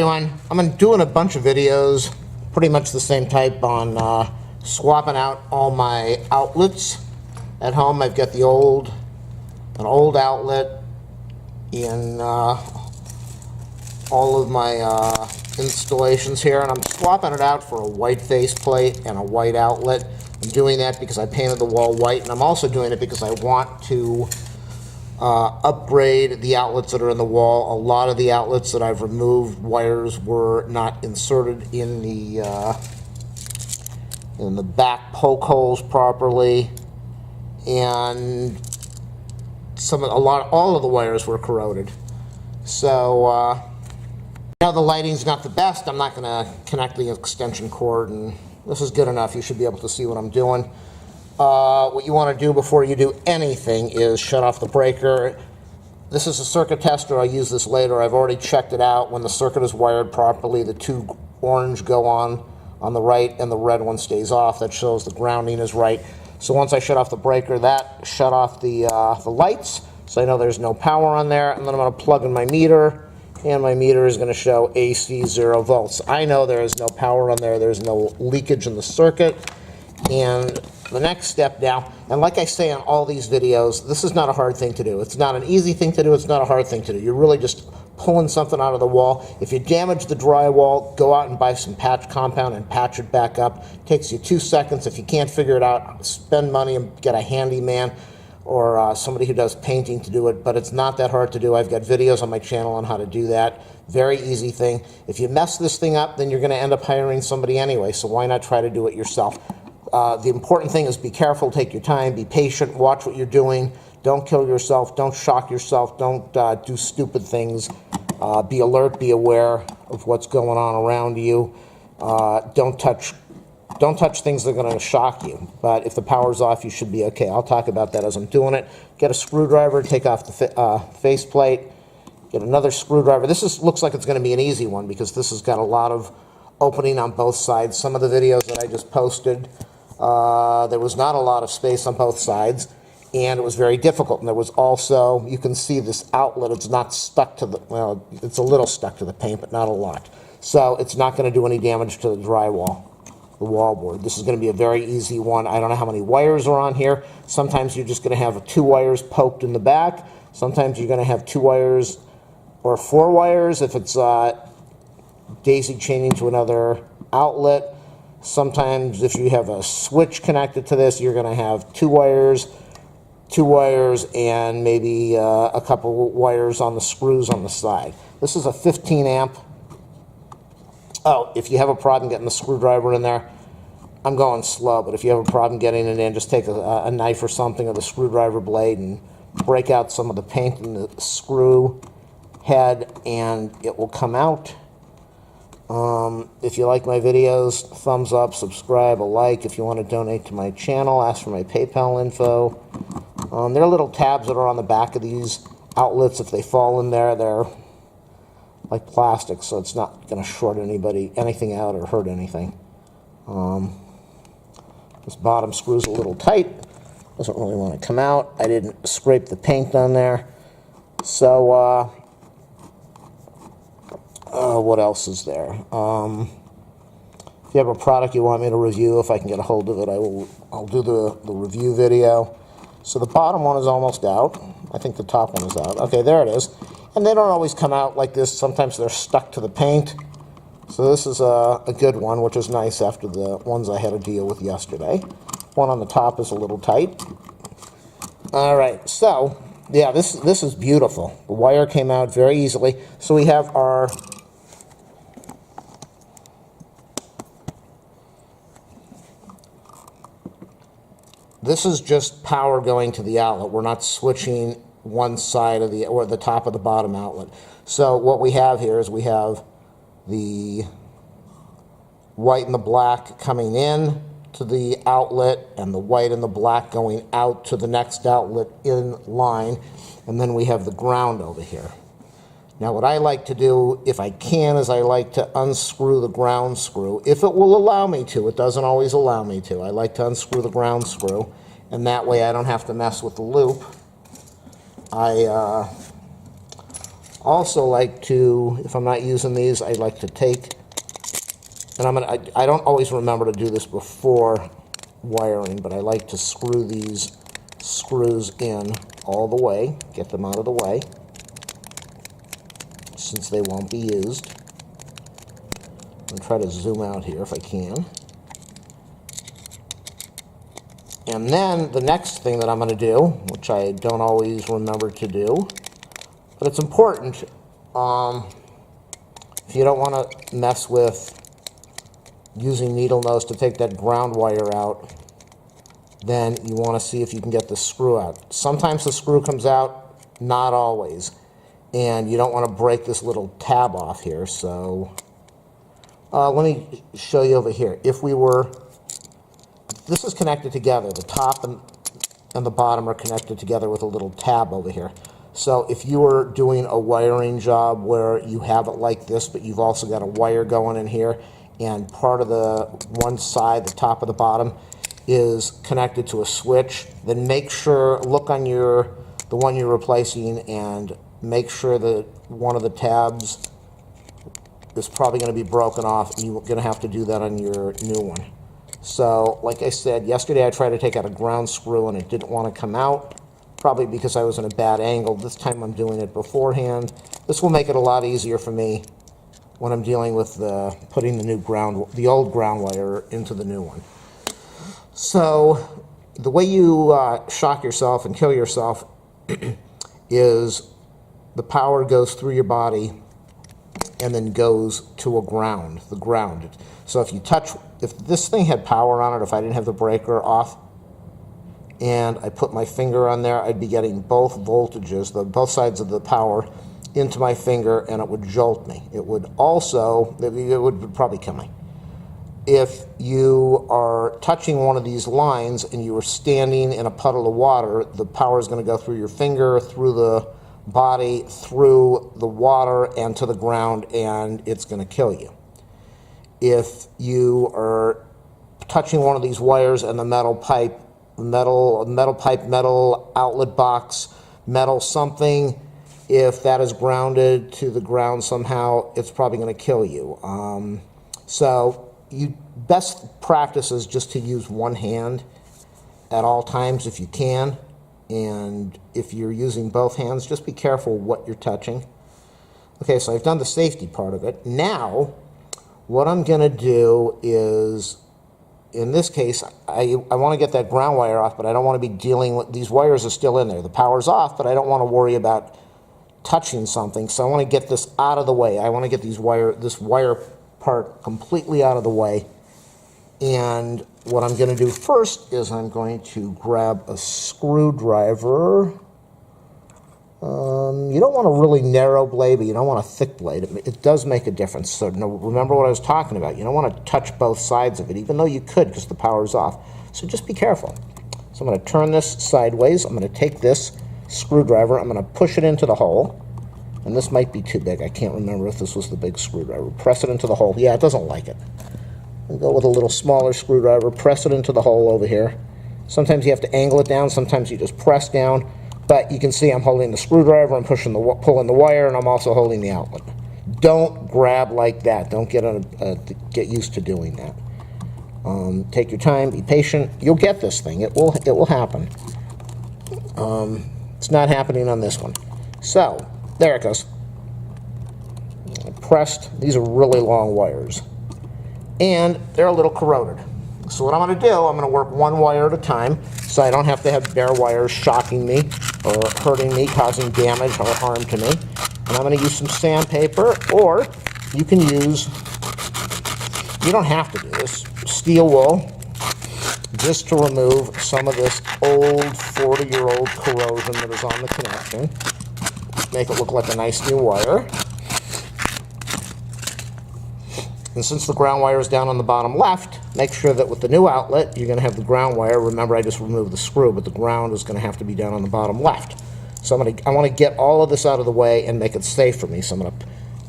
doing? I'm doing a bunch of videos, pretty much the same type on swapping out all my outlets. At home I've got an old outlet in all of my installations here, and I'm swapping it out for a white faceplate and a white outlet. I'm doing that because I painted the wall white, and I'm also doing it because I want to upgrade the outlets that are in the wall. A lot of the outlets that I've removed, wires were not inserted in the back poke holes properly, and all of the wires were corroded. So now the lighting's not the best. I'm not going to connect the extension cord, and this is good enough. You should be able to see what I'm doing. What you want to do before you do anything is shut off the breaker. This is a circuit tester. I'll use this later. I've already checked it out. When the circuit is wired properly, the two orange go on the right and the red one stays off. That shows the grounding is right. So once I shut off the breaker, that shut off the lights, so I know there's no power on there. And then I'm going to plug in my meter, and my meter is going to show AC 0 volts. I know there is no power on there. There's no leakage in the circuit. And the next step now, and like I say on all these videos, this is not a hard thing to do. It's not an easy thing to do. It's not a hard thing to do. You're really just pulling something out of the wall. If you damage the drywall, go out and buy some patch compound and patch it back up. It takes you 2 seconds. If you can't figure it out, spend money and get a handyman or somebody who does painting to do it, but it's not that hard to do. I've got videos on my channel on how to do that. Very easy thing. If you mess this thing up, then you're going to end up hiring somebody anyway, so why not try to do it yourself? The important thing is be careful, take your time, be patient, watch what you're doing. Don't kill yourself, don't shock yourself, don't do stupid things. Be alert, be aware of what's going on around you. Don't touch things that are going to shock you. But if the power's off, you should be okay. I'll talk about that as I'm doing it. Get a screwdriver, take off the faceplate, get another screwdriver. This looks like it's going to be an easy one because this has got a lot of opening on both sides. Some of the videos that I just posted, there was not a lot of space on both sides, and it was very difficult. And there was also, you can see this outlet, it's not stuck to the, well, it's a little stuck to the paint, but not a lot. So it's not going to do any damage to the drywall, the wallboard. This is going to be a very easy one. I don't know how many wires are on here. Sometimes you're just going to have 2 wires poked in the back. Sometimes you're going to have 2 wires or 4 wires if it's daisy chaining to another outlet. Sometimes if you have a switch connected to this, you're going to have 2 wires, and maybe a couple wires on the screws on the side. This is a 15 amp. Oh, if you have a problem getting the screwdriver in there, I'm going slow, but if you have a problem getting it in, just take a knife or something or the screwdriver blade and break out some of the paint in the screw head, and it will come out. If you like my videos, thumbs up, subscribe, a like. If you want to donate to my channel, ask for my PayPal info. There are little tabs that are on the back of these outlets. If they fall in there, they're like plastic, so it's not going to short anything out or hurt anything. This bottom screw's a little tight. Doesn't really want to come out. I didn't scrape the paint on there. So, what else is there? If you have a product you want me to review, if I can get a hold of it, I'll do the review video. So the bottom one is almost out. I think the top one is out. Okay, there it is. And they don't always come out like this. Sometimes they're stuck to the paint. So this is a good one, which is nice after the ones I had to deal with yesterday. One on the top is a little tight. All right, so yeah, this is beautiful. The wire came out very easily. So we have our this is just power going to the outlet. We're not switching one side of the top of the bottom outlet. So what we have here is we have the white and the black coming in to the outlet, and the white and the black going out to the next outlet in line, and then we have the ground over here. Now what I like to do, if I can, is I like to unscrew the ground screw, if it will allow me to. It doesn't always allow me to. I like to unscrew the ground screw, and that way I don't have to mess with the loop. I Also like to, if I'm not using these, I like to take, and I don't always remember to do this before wiring, but I like to screw these screws in all the way, get them out of the way, since they won't be used. I'm going to try to zoom out here if I can. And then the next thing that I'm going to do, which I don't always remember to do, but it's important, if you don't want to mess with using needle nose to take that ground wire out, then you want to see if you can get the screw out. Sometimes the screw comes out, not always. And you don't want to break this little tab off here, so let me show you over here. If we were, this is connected together, the top and the bottom are connected together with a little tab over here. So if you were doing a wiring job where you have it like this, but you've also got a wire going in here, and part of the one side, the top of the bottom, is connected to a switch, then make sure, look on the one you're replacing and make sure that one of the tabs is probably going to be broken off, and you're going to have to do that on your new one. So, like I said, yesterday I tried to take out a ground screw and it didn't want to come out, probably because I was in a bad angle. This time I'm doing it beforehand. This will make it a lot easier for me when I'm dealing with putting the old ground wire into the new one. So, the way you shock yourself and kill yourself is the power goes through your body and then goes to the ground. So if this thing had power on it, if I didn't have the breaker off, and I put my finger on there, I'd be getting both voltages, both sides of the power, into my finger, and it would jolt me. It would probably kill me. If you are touching one of these lines and you are standing in a puddle of water, the power is going to go through your finger, through the body, through the water, and to the ground, and it's going to kill you. If you are touching one of these wires and the metal pipe, metal outlet box, metal something, if that is grounded to the ground somehow, it's probably going to kill you. Best practice is just to use one hand at all times if you can. And if you're using both hands, just be careful what you're touching. Okay, so I've done the safety part of it. Now, what I'm going to do is, in this case, I want to get that ground wire off, but I don't want to be dealing with, these wires are still in there. The power's off, but I don't want to worry about touching something, so I want to get this out of the way. I want to get this wire part completely out of the way. And what I'm going to do first is I'm going to grab a screwdriver. You don't want a really narrow blade, but you don't want a thick blade. It does make a difference. So remember what I was talking about. You don't want to touch both sides of it, even though you could because the power's off. So just be careful. So I'm going to turn this sideways. I'm going to take this screwdriver. I'm going to push it into the hole. And this might be too big. I can't remember if this was the big screwdriver. Press it into the hole. Yeah, it doesn't like it. I'll go with a little smaller screwdriver, press it into the hole over here. Sometimes you have to angle it down, sometimes you just press down, but you can see I'm holding the screwdriver, I'm pulling the wire, and I'm also holding the outlet. Don't grab like that. Don't get used to doing that. Take your time, be patient. You'll get this thing. It will happen. It's not happening on this one. So, there it goes. Pressed. These are really long wires. And they're a little corroded. So what I'm going to do, I'm going to work one wire at a time so I don't have to have bare wires shocking me or hurting me, causing damage or harm to me. And I'm going to use some sandpaper, or you can use, you don't have to do this, steel wool, just to remove some of this old 40-year-old corrosion that is on the connection. Make it look like a nice new wire. And since the ground wire is down on the bottom left, make sure that with the new outlet, you're going to have the ground wire. Remember, I just removed the screw, but the ground is going to have to be down on the bottom left. So I want to get all of this out of the way and make it safe for me. So I'm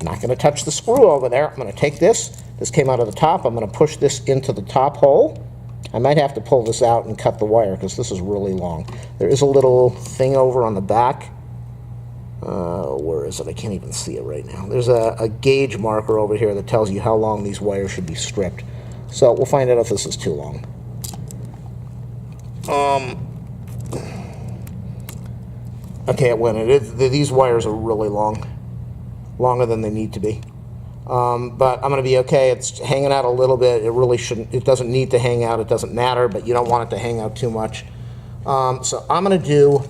not going to touch the screw over there. I'm going to take this. This came out of the top. I'm going to push this into the top hole. I might have to pull this out and cut the wire because this is really long. There is a little thing over on the back. Where is it? I can't even see it right now. There's a gauge marker over here that tells you how long these wires should be stripped. So we'll find out if this is too long. Okay, it went. These wires are really long. Longer than they need to be. But I'm going to be okay. It's hanging out a little bit. It really shouldn't. It doesn't need to hang out. It doesn't matter, but you don't want it to hang out too much. So I'm going to do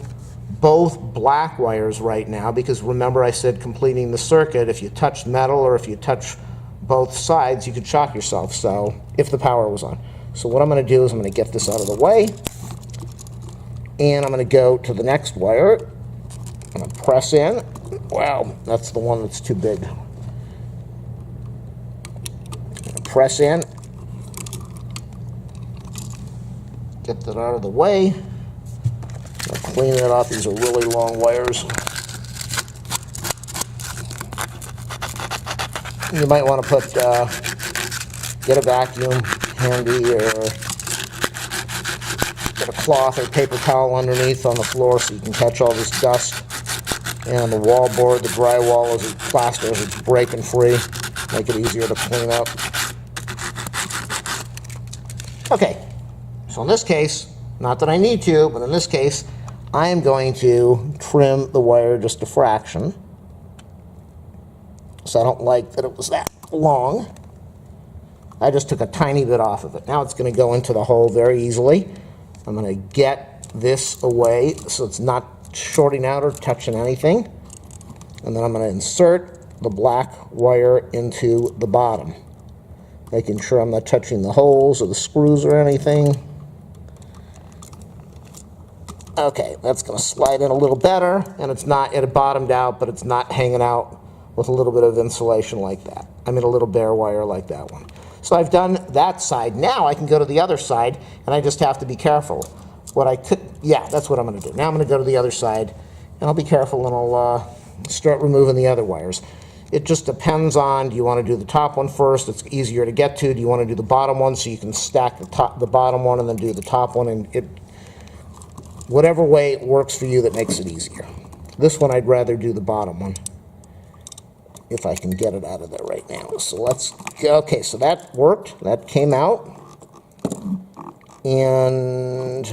both black wires right now because remember I said completing the circuit, if you touch metal or if you touch both sides, you could shock yourself, so if the power was on. So what I'm going to do is I'm going to get this out of the way, and I'm going to go to the next wire. I'm going to press in. Wow, that's the one that's too big. Press in. Get that out of the way. I'll clean it off. These are really long wires. You might want to put, get a vacuum handy or get a cloth or paper towel underneath on the floor so you can catch all this dust. And the wall board, the drywall is plaster as it's breaking free. Make it easier to clean up. Okay, so in this case, not that I need to, but in this case, I am going to trim the wire just a fraction. So I don't like that it was that long. I just took a tiny bit off of it. Now it's going to go into the hole very easily. I'm going to get this away so it's not shorting out or touching anything. And then I'm going to insert the black wire into the bottom, making sure I'm not touching the holes or the screws or anything. Okay, that's going to slide in a little better, and it's not, it bottomed out, but it's not hanging out with a little bit of insulation like that. I mean a little bare wire like that one. So I've done that side. Now I can go to the other side, and I just have to be careful. What I could, yeah, that's what I'm going to do. Now I'm going to go to the other side, and I'll be careful, and I'll start removing the other wires. It just depends on, do you want to do the top one first? It's easier to get to. Do you want to do the bottom one so you can stack the bottom one and then do the top one? And whatever way it works for you that makes it easier. This one I'd rather do the bottom one if I can get it out of there right now. So let's go. Okay, so that worked. That came out. And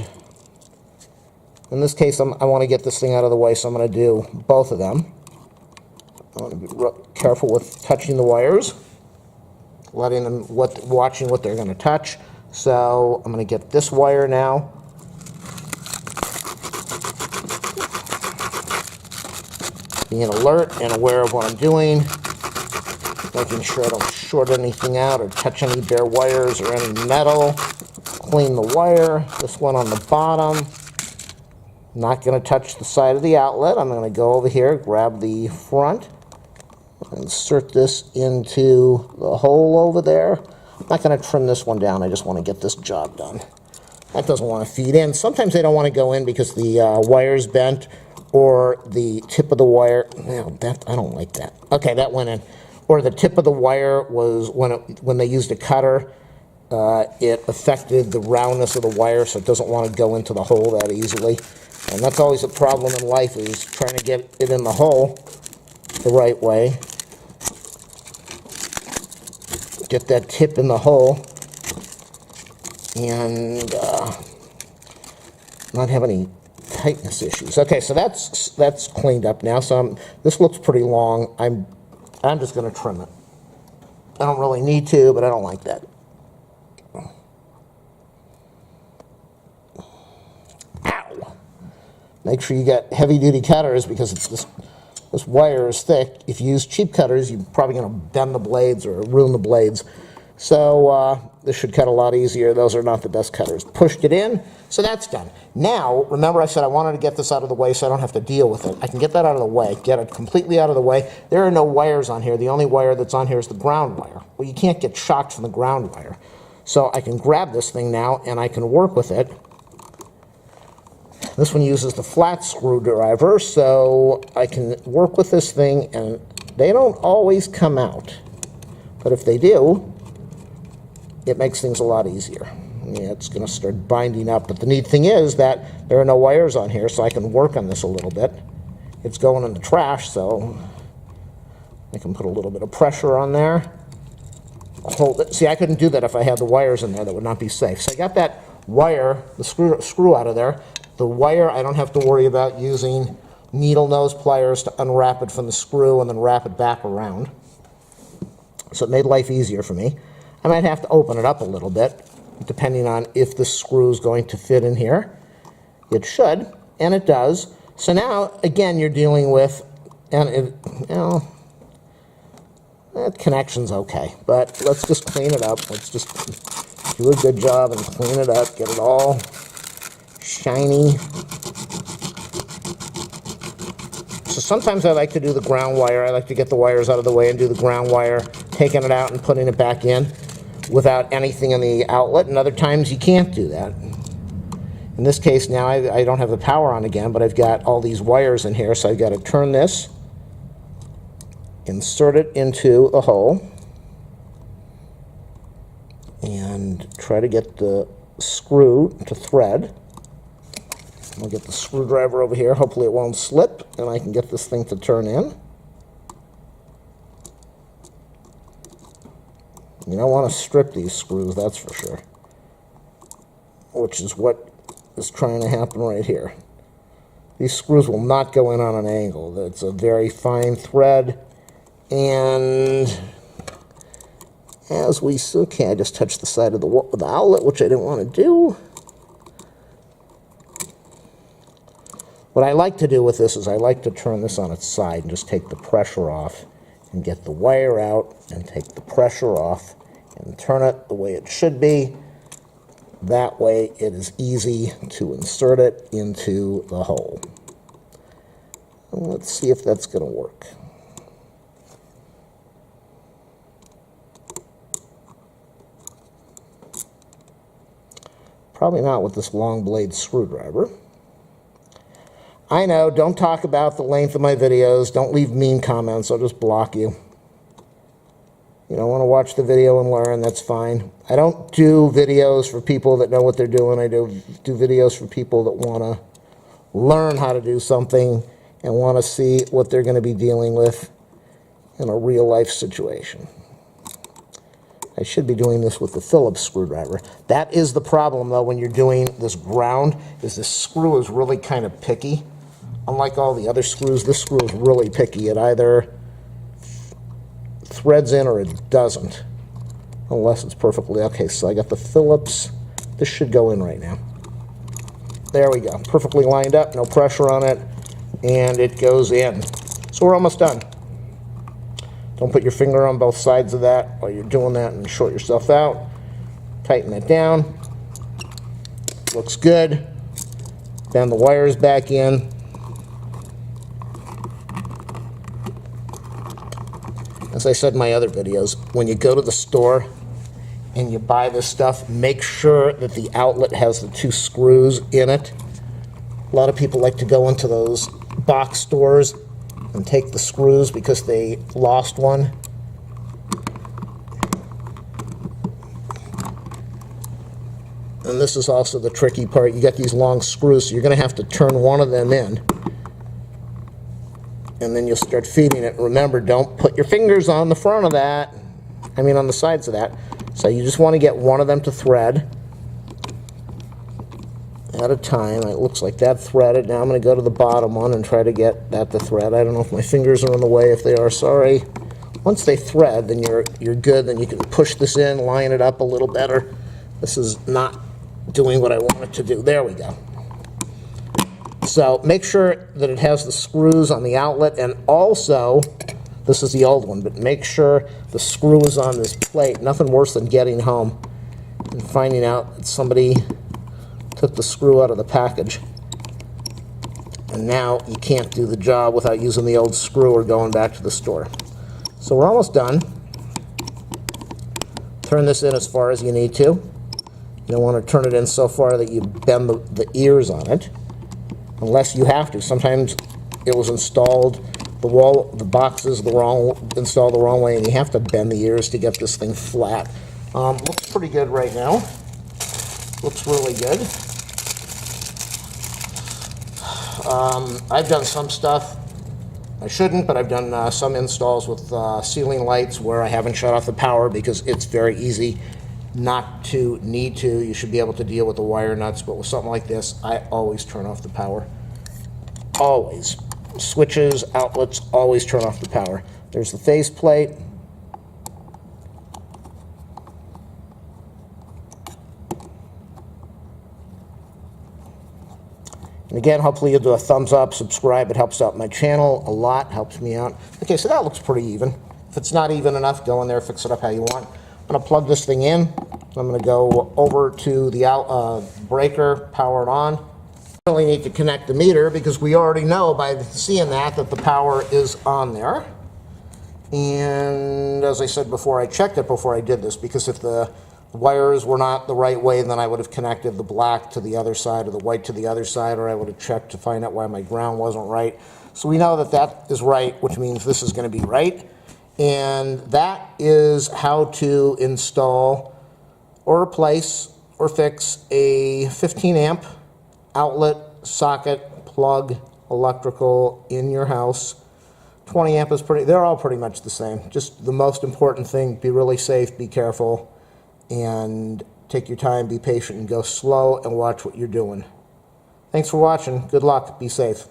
in this case, I want to get this thing out of the way, so I'm going to do both of them. I want to be careful with touching the wires, letting them, watching what they're going to touch. So I'm going to get this wire now. Being alert and aware of what I'm doing, making sure I don't short anything out or touch any bare wires or any metal. Clean the wire. This one on the bottom. Not going to touch the side of the outlet. I'm going to go over here, grab the front, insert this into the hole over there. I'm not going to trim this one down. I just want to get this job done. That doesn't want to feed in. Sometimes they don't want to go in because the wire's bent or the tip of the wire. No, I don't like that. Okay, that went in. Or the tip of the wire was, when they used a cutter, it affected the roundness of the wire, so it doesn't want to go into the hole that easily. And that's always a problem in life, is trying to get it in the hole the right way. Get that tip in the hole and not have any tightness issues. Okay, so that's cleaned up now. So this looks pretty long. I'm just going to trim it. I don't really need to, but I don't like that. Ow! Make sure you get heavy-duty cutters because this wire is thick. If you use cheap cutters, you're probably going to bend the blades or ruin the blades. So this should cut a lot easier. Those are not the best cutters. Pushed it in, so that's done. Now, remember I said I wanted to get this out of the way so I don't have to deal with it. I can get that out of the way, get it completely out of the way. There are no wires on here. The only wire that's on here is the ground wire. Well, you can't get shocked from the ground wire. So I can grab this thing now and I can work with it. This one uses the flat screwdriver, so I can work with this thing, and they don't always come out. But if they do, it makes things a lot easier. Yeah, it's going to start binding up. But the neat thing is that there are no wires on here, so I can work on this a little bit it's going in the trash, so I can put a little bit of pressure on there. Hold it. See, I couldn't do that if I had the wires in there. That would not be safe. So I got that wire, the screw out of there. The wire, I don't have to worry about using needle nose pliers to unwrap it from the screw and then wrap it back around. So it made life easier for me. I might have to open it up a little bit, depending on if the screw is going to fit in here. It should, and it does. So now, again, you're dealing with, and it, you know, that connection's okay, but let's just clean it up. Let's just do a good job and clean it up, get it all shiny. So sometimes I like to do the ground wire. I like to get the wires out of the way and do the ground wire, taking it out and putting it back in without anything in the outlet, and other times you can't do that. In this case now I don't have the power on again, but I've got all these wires in here, so I've got to turn this, insert it into the hole, and try to get the screw to thread. I'll get the screwdriver over here. Hopefully it won't slip, and I can get this thing to turn in. You don't want to strip these screws, that's for sure. Which is what is trying to happen right here. These screws will not go in on an angle. It's a very fine thread. And as we see, okay, I just touched the side of the outlet, which I didn't want to do. What I like to do with this is I like to turn this on its side and just take the pressure off and get the wire out and take the pressure off and turn it the way it should be. That way it is easy to insert it into the hole. And let's see if that's going to work. Probably not with this long blade screwdriver. I know, don't talk about the length of my videos. Don't leave mean comments, I'll just block you. You don't want to watch the video and learn, that's fine. I don't do videos for people that know what they're doing. I do videos for people that want to learn how to do something and want to see what they're going to be dealing with in a real-life situation. I should be doing this with the Phillips screwdriver. That is the problem, though, when you're doing this ground, is this screw is really kind of picky. Unlike all the other screws, this screw is really picky. It either threads in or it doesn't, unless it's perfectly okay. So I got the Phillips. This should go in right now. There we go. Perfectly lined up, no pressure on it, and it goes in. So we're almost done. Don't put your finger on both sides of that while you're doing that and short yourself out. Tighten it down. Looks good. Bend the wires back in. As I said in my other videos, when you go to the store and you buy this stuff, make sure that the outlet has the 2 screws in it. A lot of people like to go into those box stores and take the screws because they lost one. And this is also the tricky part. You got these long screws, so you're going to have to turn one of them in. And then you'll start feeding it. Remember, don't put your fingers on the front of that. I mean, on the sides of that. So you just want to get one of them to thread at a time. It looks like that threaded. Now I'm going to go to the bottom one and try to get that to thread. I don't know if my fingers are in the way. If they are, sorry. Once they thread, then you're good. Then you can push this in, line it up a little better. This is not doing what I want it to do. There we go. So make sure that it has the screws on the outlet, and also, this is the old one, but make sure the screw is on this plate. Nothing worse than getting home and finding out that somebody took the screw out of the package. And now you can't do the job without using the old screw or going back to the store. So we're almost done. Turn this in as far as you need to. You don't want to turn it in so far that you bend the ears on it. Unless you have to. Sometimes it was installed, the box is installed the wrong way, and you have to bend the ears to get this thing flat. Looks pretty good right now. Looks really good. I've done some stuff I shouldn't, but I've done some installs with ceiling lights where I haven't shut off the power because it's very easy not to need to. You should be able to deal with the wire nuts, but with something like this, I always turn off the power. Always. Switches, outlets, always turn off the power. There's the face plate. And again, hopefully you'll do a thumbs up, subscribe. It helps out my channel a lot, helps me out. Okay, so that looks pretty even. If it's not even enough, go in there, fix it up how you want. I'm going to plug this thing in. I'm going to go over to the breaker, power it on. I really need to connect the meter because we already know by seeing that the power is on there. And as I said before, I checked it before I did this because if the wires were not the right way, then I would have connected the black to the other side or the white to the other side, or I would have checked to find out why my ground wasn't right. So we know that that is right, which means this is going to be right. And that is how to install or replace or fix a 15 amp outlet, socket, plug, electrical in your house. 20 amp is they're all pretty much the same. Just the most important thing, be really safe, be careful, and take your time, be patient, and go slow and watch what you're doing. Thanks for watching. Good luck. Be safe.